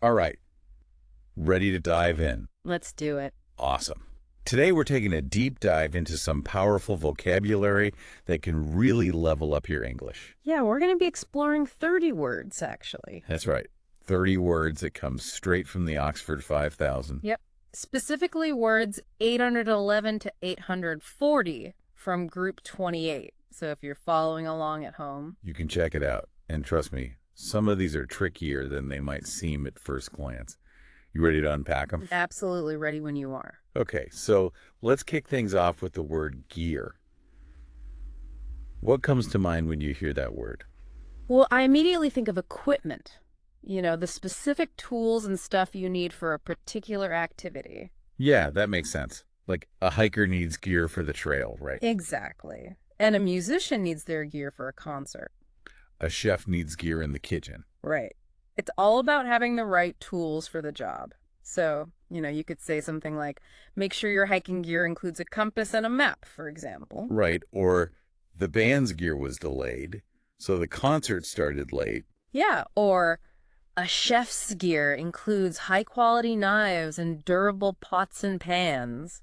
All right, ready to dive in? Let's do it. Awesome. Today we're taking a deep dive into some powerful vocabulary that can really level up your English. Yeah, we're going to be exploring 30 words, actually. That's right. 30 words that come straight from the Oxford 5000. Yep. Specifically words 811 to 840 from group 28. So if you're following along at home, You can check it out. And trust me, some of these are trickier than they might seem at first glance. You ready to unpack them? absolutely ready when you are. Okay, so let's kick things off with the word gear. What comes to mind when you hear that word? Well, I immediately think of equipment. You know, the specific tools and stuff you need for a particular activity. Yeah, that makes sense. Like a hiker needs gear for the trail, right? Exactly. And a musician needs their gear for a concert. A chef needs gear in the kitchen. Right. It's all about having the right tools for the job. So, you could say something like, make sure your hiking gear includes a compass and a map, for example. Right, or the band's gear was delayed, so the concert started late. Yeah, or a chef's gear includes high-quality knives and durable pots and pans.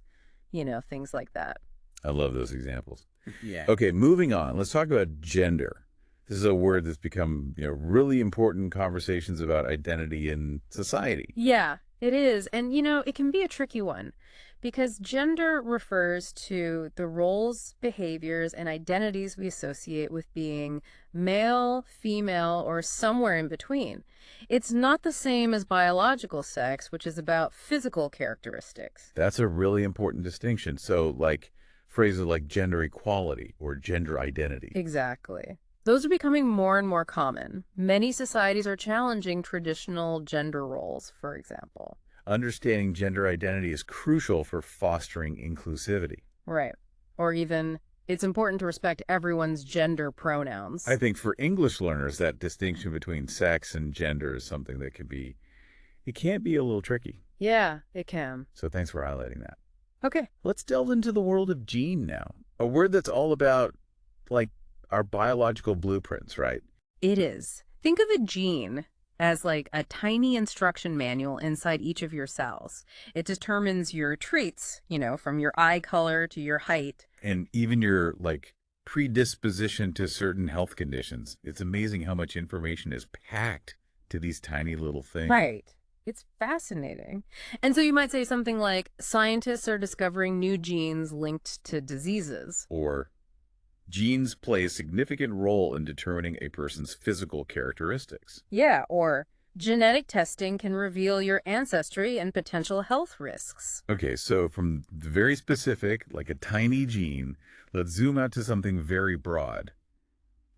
Things like that. I love those examples. Yeah. Okay, moving on. Let's talk about gender. This is a word that's become, really important in conversations about identity in society. Yeah, it is. And, it can be a tricky one because gender refers to the roles, behaviors, and identities we associate with being male, female, or somewhere in between. It's not the same as biological sex, which is about physical characteristics. That's a really important distinction. So, like phrases like gender equality or gender identity. Exactly. Those are becoming more and more common. Many societies are challenging traditional gender roles, for example. Understanding gender identity is crucial for fostering inclusivity. Right. Or even, it's important to respect everyone's gender pronouns. I think for English learners, that distinction between sex and gender is something that it can be a little tricky. Yeah, it can. So thanks for highlighting that. Okay. Let's delve into the world of gene now. A word that's all about, our biological blueprints, right? It is. Think of a gene as like a tiny instruction manual inside each of your cells. It determines your traits, from your eye color to your height. And even your, predisposition to certain health conditions. It's amazing how much information is packed to these tiny little things. Right. It's fascinating. And so you might say something like, scientists are discovering new genes linked to diseases. Or genes play a significant role in determining a person's physical characteristics. Yeah, or genetic testing can reveal your ancestry and potential health risks. Okay, so from the very specific, like a tiny gene, let's zoom out to something very broad.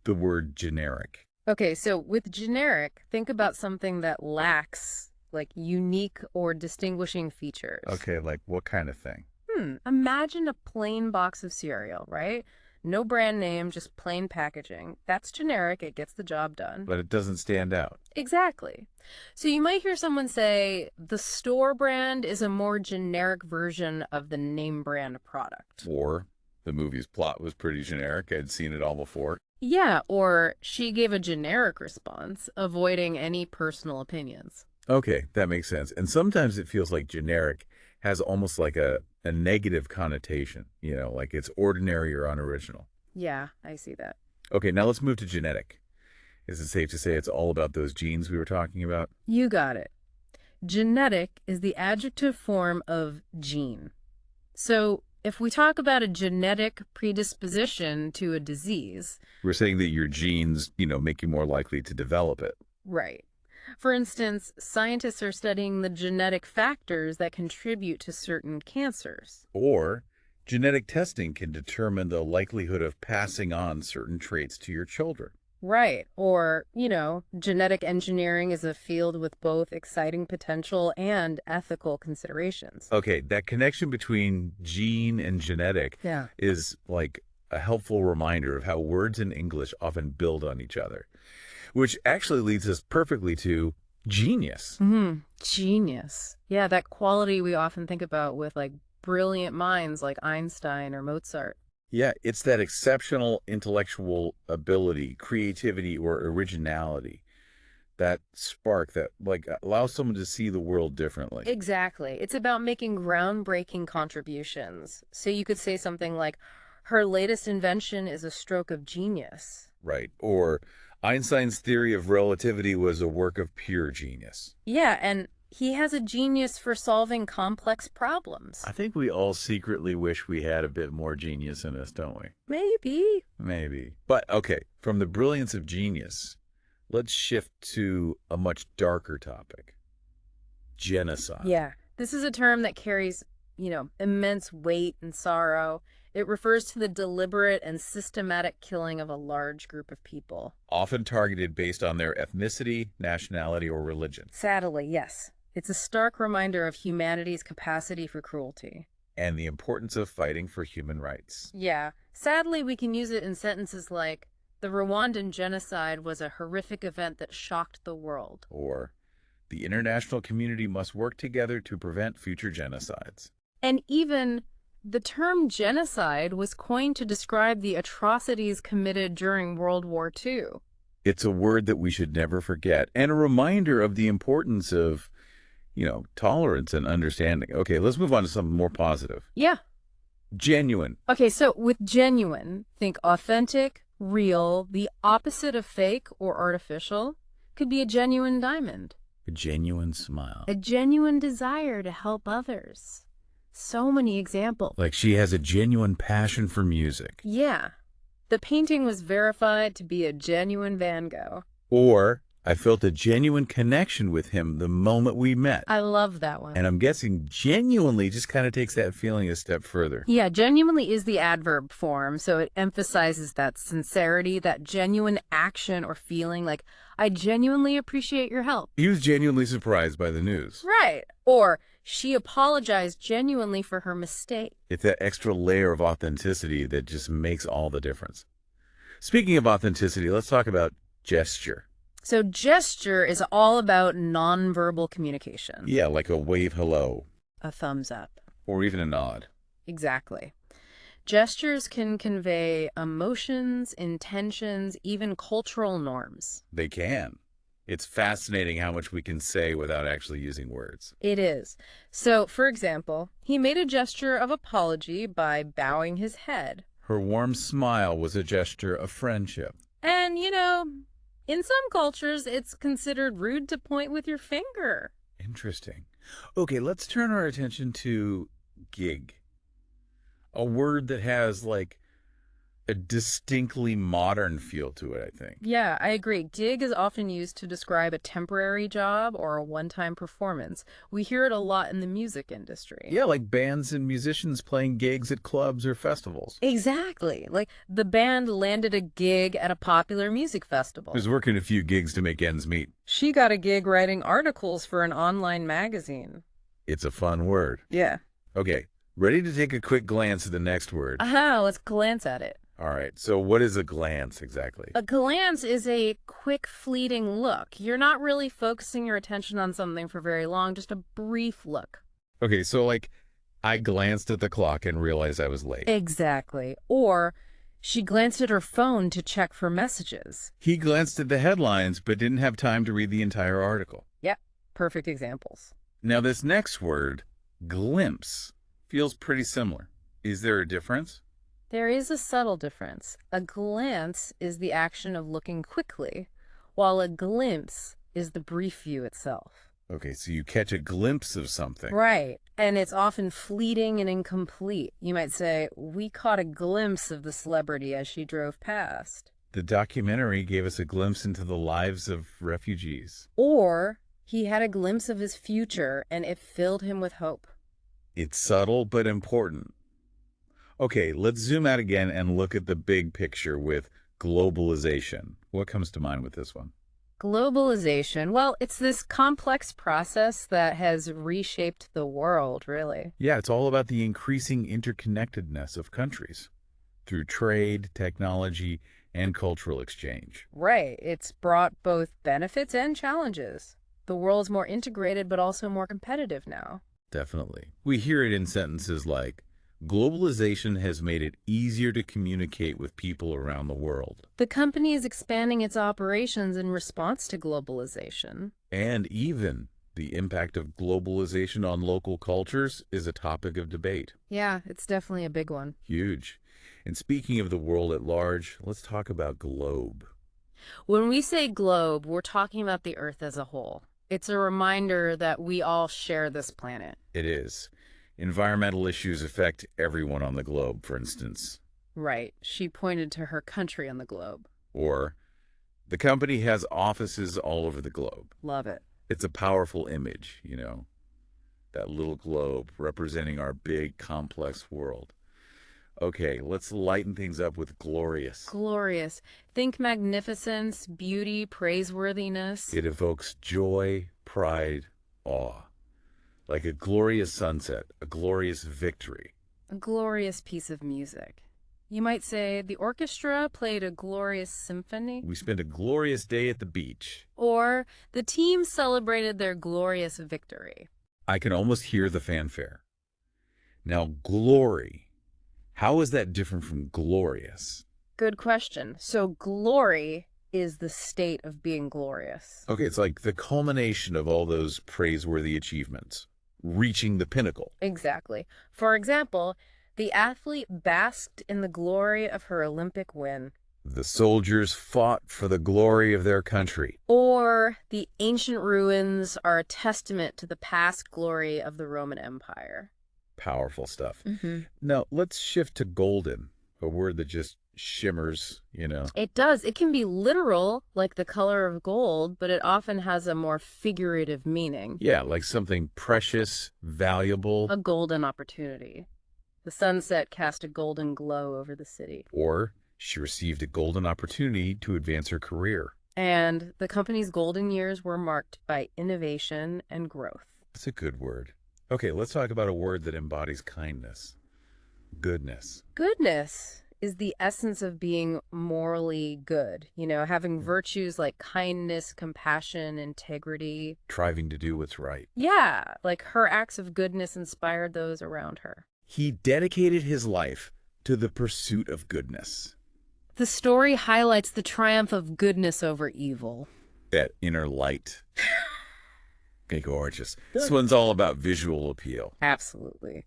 The word generic. Okay, so with generic, think about something that lacks, unique or distinguishing features. Okay, like what kind of thing? Imagine a plain box of cereal, right? No brand name, just plain packaging. That's generic. It gets the job done. But it doesn't stand out. Exactly. So you might hear someone say, the store brand is a more generic version of the name brand product. Or the movie's plot was pretty generic. I'd seen it all before. Yeah, or she gave a generic response, avoiding any personal opinions. Okay, that makes sense. And sometimes it feels like generic has almost like a negative connotation, like it's ordinary or unoriginal. Yeah, I see that. Okay, now let's move to genetic. Is it safe to say it's all about those genes we were talking about? You got it. Genetic is the adjective form of gene. So if we talk about a genetic predisposition to a disease, we're saying that your genes, make you more likely to develop it. Right. For instance, scientists are studying the genetic factors that contribute to certain cancers. Or genetic testing can determine the likelihood of passing on certain traits to your children. Right. Or, genetic engineering is a field with both exciting potential and ethical considerations. Okay, that connection between gene and genetic is like a helpful reminder of how words in English often build on each other. Which actually leads us perfectly to genius. Genius. Yeah, that quality we often think about with brilliant minds like Einstein or Mozart. Yeah, it's that exceptional intellectual ability, creativity, or originality that spark that, like, allows someone to see the world differently. Exactly. It's about making groundbreaking contributions. So you could say something like, her latest invention is a stroke of genius. Right. Or Einstein's theory of relativity was a work of pure genius. Yeah, and he has a genius for solving complex problems. I think we all secretly wish we had a bit more genius in us, don't we? Maybe. Maybe. But, okay, from the brilliance of genius, let's shift to a much darker topic. Genocide. Yeah. This is a term that carries, immense weight and sorrow. It refers to the deliberate and systematic killing of a large group of people. Often targeted based on their ethnicity, nationality, or religion. Sadly, yes. It's a stark reminder of humanity's capacity for cruelty. And the importance of fighting for human rights. Yeah. Sadly, we can use it in sentences like, the Rwandan genocide was a horrific event that shocked the world. Or, the international community must work together to prevent future genocides. And even the term genocide was coined to describe the atrocities committed during World War II. It's a word that we should never forget, and a reminder of the importance of, tolerance and understanding. Okay, let's move on to something more positive. Yeah. Genuine. Okay, so with genuine, think authentic, real, the opposite of fake or artificial. Could be a genuine diamond. A genuine smile. A genuine desire to help others. So many examples. Like she has a genuine passion for music. Yeah. The painting was verified to be a genuine Van Gogh. Or, I felt a genuine connection with him the moment we met. I love that one. And I'm guessing genuinely just kind of takes that feeling a step further. Yeah, genuinely is the adverb form, so it emphasizes that sincerity, that genuine action or feeling, like, I genuinely appreciate your help. He was genuinely surprised by the news. Right. Or, she apologized genuinely for her mistake. It's that extra layer of authenticity that just makes all the difference. Speaking of authenticity, let's talk about gesture. So gesture is all about nonverbal communication. Yeah, like a wave hello. A thumbs up. Or even a nod. Exactly. Gestures can convey emotions, intentions, even cultural norms. They can. It's fascinating how much we can say without actually using words. It is. So, for example, he made a gesture of apology by bowing his head. Her warm smile was a gesture of friendship. And, in some cultures, it's considered rude to point with your finger. Interesting. Okay, let's turn our attention to gig. A word that has, like, a distinctly modern feel to it, I think. Yeah, I agree. Gig is often used to describe a temporary job or a one-time performance. We hear it a lot in the music industry. Yeah, like bands and musicians playing gigs at clubs or festivals. Exactly. Like the band landed a gig at a popular music festival. Was working a few gigs to make ends meet. She got a gig writing articles for an online magazine. It's a fun word. Yeah. Okay, ready to take a quick glance at the next word? Let's glance at it. All right, so what is a glance exactly? A glance is a quick, fleeting look. You're not really focusing your attention on something for very long, just a brief look. Okay, so like, I glanced at the clock and realized I was late. Exactly. Or she glanced at her phone to check for messages. He glanced at the headlines but didn't have time to read the entire article. Yep, perfect examples. Now this next word, glimpse, feels pretty similar. Is there a difference? There is a subtle difference. A glance is the action of looking quickly, while a glimpse is the brief view itself. Okay, so you catch a glimpse of something. Right, and it's often fleeting and incomplete. You might say, we caught a glimpse of the celebrity as she drove past. The documentary gave us a glimpse into the lives of refugees. Or he had a glimpse of his future, and it filled him with hope. It's subtle but important. Okay, let's zoom out again and look at the big picture with globalization. What comes to mind with this one? Globalization, well, it's this complex process that has reshaped the world, really. Yeah, it's all about the increasing interconnectedness of countries through trade, technology, and cultural exchange. Right. It's brought both benefits and challenges. The world's more integrated, but also more competitive now. Definitely. We hear it in sentences like, Globalization has made it easier to communicate with people around the world. The company is expanding its operations in response to globalization. And even the impact of globalization on local cultures is a topic of debate. Yeah, it's definitely a big one. Huge. And speaking of the world at large, let's talk about globe. When we say globe, we're talking about the Earth as a whole. It's a reminder that we all share this planet. It is. Environmental issues affect everyone on the globe, for instance. Right. She pointed to her country on the globe. Or, the company has offices all over the globe. Love it. It's a powerful image, you know, that little globe representing our big, complex world. Okay, let's lighten things up with glorious. Glorious. Think magnificence, beauty, praiseworthiness. It evokes joy, pride, awe. Like a glorious sunset, a glorious victory. A glorious piece of music. You might say the orchestra played a glorious symphony. We spent a glorious day at the beach. Or the team celebrated their glorious victory. I can almost hear the fanfare. Now, glory. How is that different from glorious? Good question. So glory is the state of being glorious. Okay, it's like the culmination of all those praiseworthy achievements. Reaching the pinnacle. Exactly. For example, the athlete basked in the glory of her Olympic win. The soldiers fought for the glory of their country. Or the ancient ruins are a testament to the past glory of the Roman Empire. Powerful stuff. Mm-hmm. Now, let's shift to golden, a word that just shimmers, you know. It does. It can be literal, like the color of gold, but it often has a more figurative meaning. Yeah, like something precious, valuable. A golden opportunity. The sunset cast a golden glow over the city. Or she received a golden opportunity to advance her career. And the company's golden years were marked by innovation and growth. That's a good word. Okay, let's talk about a word that embodies kindness. Goodness. Goodness is the essence of being morally good. You know, having virtues like kindness, compassion, integrity. Striving to do what's right. Yeah, like her acts of goodness inspired those around her. He dedicated his life to the pursuit of goodness. The story highlights the triumph of goodness over evil. That inner light. Okay, gorgeous. This one's all about visual appeal. Absolutely.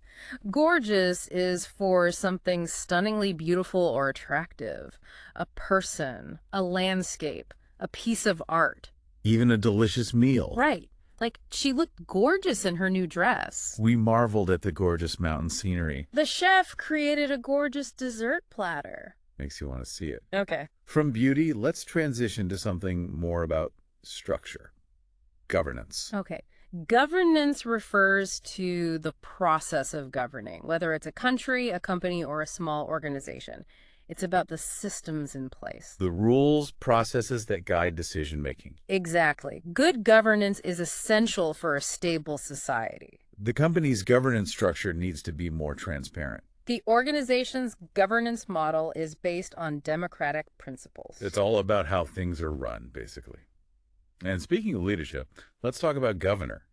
Gorgeous is for something stunningly beautiful or attractive. A person, a landscape, a piece of art. Even a delicious meal. Right. Like, she looked gorgeous in her new dress. We marveled at the gorgeous mountain scenery. The chef created a gorgeous dessert platter. Makes you want to see it. Okay. From beauty, let's transition to something more about structure. Governance. Okay. Governance refers to the process of governing, whether it's a country, a company, or a small organization. It's about the systems in place. The rules, processes that guide decision-making. Exactly. Good governance is essential for a stable society. The company's governance structure needs to be more transparent. The organization's governance model is based on democratic principles. It's all about how things are run, basically. And speaking of leadership, let's talk about governor.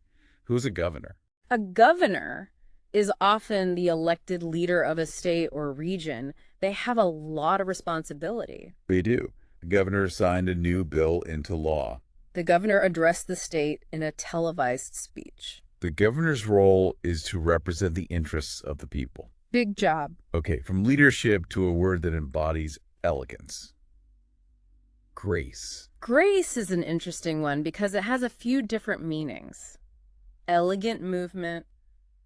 Who's a governor? A governor is often the elected leader of a state or region. They have a lot of responsibility. They do. The governor signed a new bill into law. The governor addressed the state in a televised speech. The governor's role is to represent the interests of the people. Big job. Okay, from leadership to a word that embodies elegance. Grace. Grace is an interesting one because it has a few different meanings. Elegant movement,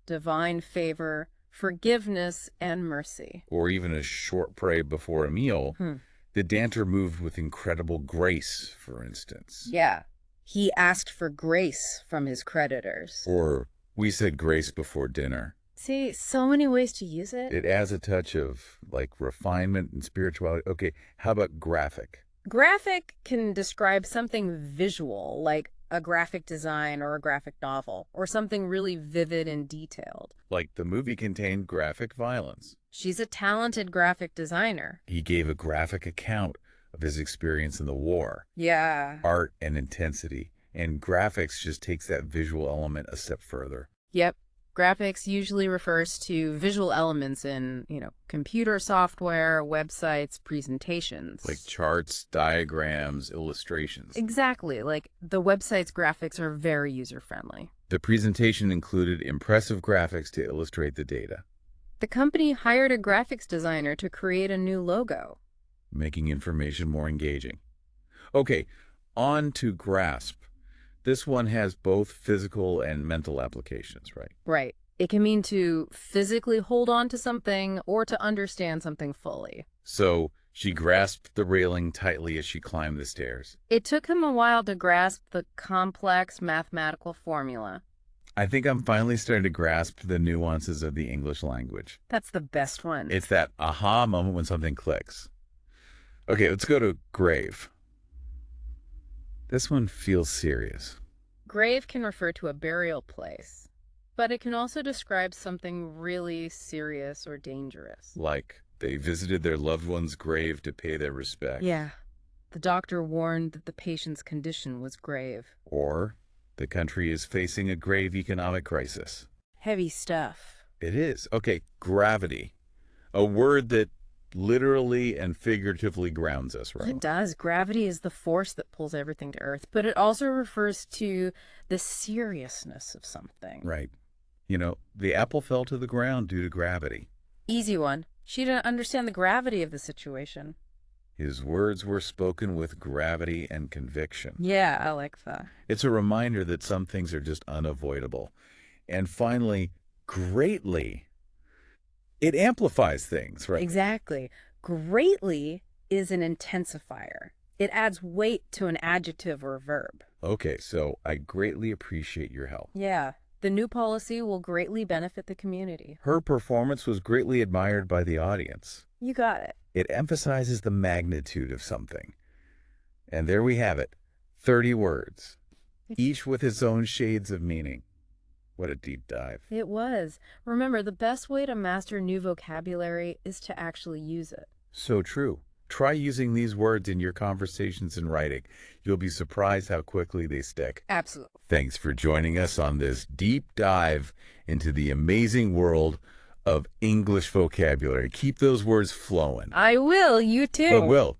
divine favor, forgiveness, and mercy. Or even a short prayer before a meal. The dancer moved with incredible grace, for instance. Yeah. He asked for grace from his creditors. Or we said grace before dinner. See, so many ways to use it. It adds a touch of, like, refinement and spirituality. Okay, how about graphic? Graphic can describe something visual, like a graphic design or a graphic novel, or something really vivid and detailed. Like the movie contained graphic violence. She's a talented graphic designer. He gave a graphic account of his experience in the war. Yeah. Art and intensity. And graphics just takes that visual element a step further. Yep. Graphics usually refers to visual elements in, computer software, websites, presentations. Like charts, diagrams, illustrations. Exactly. Like the website's graphics are very user-friendly. The presentation included impressive graphics to illustrate the data. The company hired a graphics designer to create a new logo, making information more engaging. Okay, on to grasp. This one has both physical and mental applications, right? Right. It can mean to physically hold on to something or to understand something fully. So she grasped the railing tightly as she climbed the stairs. It took him a while to grasp the complex mathematical formula. I think I'm finally starting to grasp the nuances of the English language. That's the best one. It's that aha moment when something clicks. Okay, let's go to grave. This one feels serious. Grave can refer to a burial place, but it can also describe something really serious or dangerous. Like they visited their loved one's grave to pay their respect. Yeah. The doctor warned that the patient's condition was grave. Or the country is facing a grave economic crisis. Heavy stuff. It is. Okay, gravity. A word that literally and figuratively grounds us, right? It does. Gravity is the force that pulls everything to Earth, but it also refers to the seriousness of something. Right. The apple fell to the ground due to gravity. Easy one. She didn't understand the gravity of the situation. His words were spoken with gravity and conviction. Yeah, I like that. It's a reminder that some things are just unavoidable. And finally, greatly. It amplifies things, right? Exactly. Greatly is an intensifier. It adds weight to an adjective or a verb. Okay, so I greatly appreciate your help. Yeah. The new policy will greatly benefit the community. Her performance was greatly admired by the audience. You got it. It emphasizes the magnitude of something. And there we have it. 30 words, each with its own shades of meaning. What a deep dive. It was. Remember, the best way to master new vocabulary is to actually use it. So true. Try using these words in your conversations and writing. You'll be surprised how quickly they stick. Absolutely. Thanks for joining us on this deep dive into the amazing world of English vocabulary. Keep those words flowing. I will. You too. But will.